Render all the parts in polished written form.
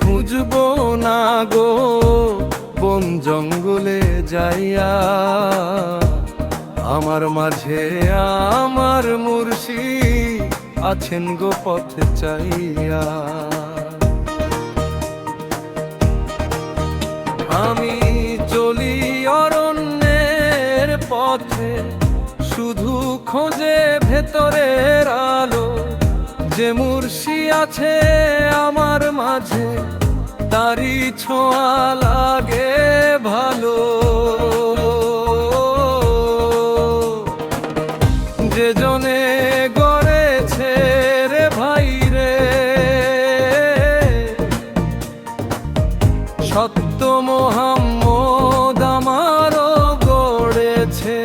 খুঁজবো না গো বন জঙ্গলে যাইয়া, আমার মাঝে আমার মুর্শিদ আছেন গো পথ চাইয়া। আমি চলি অরণ্যের পথে, শুধু খোঁজে ভেতরের আলো, যে মুর্শিদ আছে আমার মাঝে তারি ছোঁয়া লাগে ভালো। যে জনে গড়েছে রে ভাই রে সত্য মোহাম্মদ আমারও গড়েছে।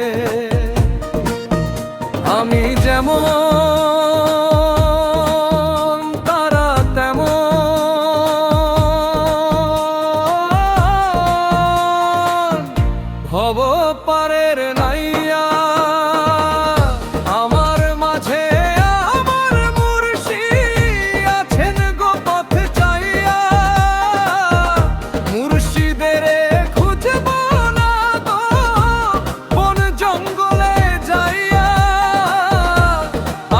আমি যেমন তারা তেমন, ভব পারের নাইয়া, আমার মাঝে আমার মুর্শিদ আছেন গো পথ চাইয়া। মুর্শিদের খুঁজব না গো বন জঙ্গলে যাইয়া,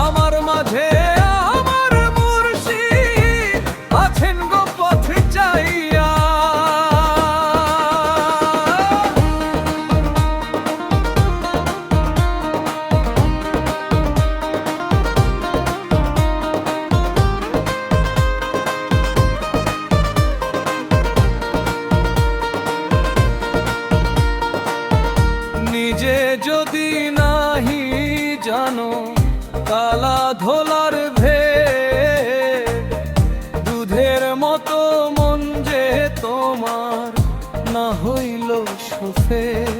আমার মাঝে আমার মুর্শিদ আছেন গো পথ চাইয়া। নিজে যদি নাহি জানো কালা ধোলার ভেদ, দুধের মতো মন যে তোমার না হইল সফেদ,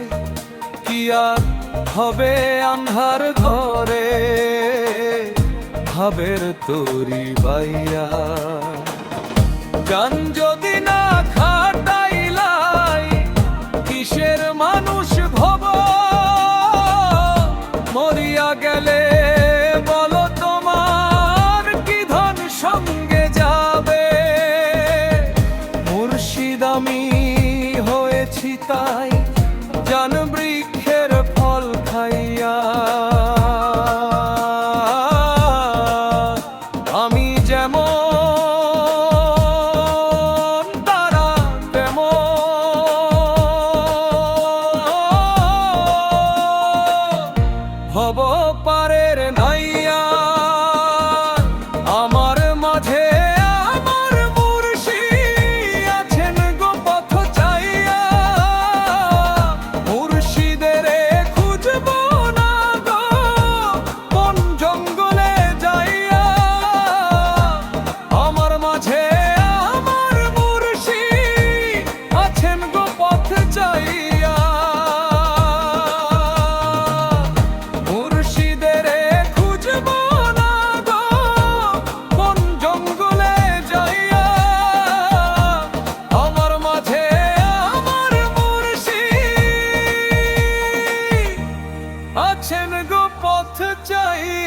কি আর হবে আন্ধার ঘরে ভাবের তরি বাইয়া। গান যদি না খাটাইলাই কিসের মানুষ ভব, মরিয়া গেলে বলো তোমার কি ধন সঙ্গে যাবে। মুর্শিদ আমি হয়েছি তাই জান বৃক্ষের ফল খাইয়া। আমি যেমন তারা তেমন, ভব পারের নাইয়া, আমার মাঝে আমার মুর্শিদ আছেন গো পথ চাইয়া। মুর্শিদের খুঁজব না গো বন জঙ্গলে যাইয়া, আমার মাঝে আমার মুর্শিদ আছেন গো পথ চাইয়া। মুর্শিদের খুঁজব না গো বন জঙ্গলে যাইয়া, আমার মাঝে আমার মুর্শিদ আছেন গো পথ চাইয়া।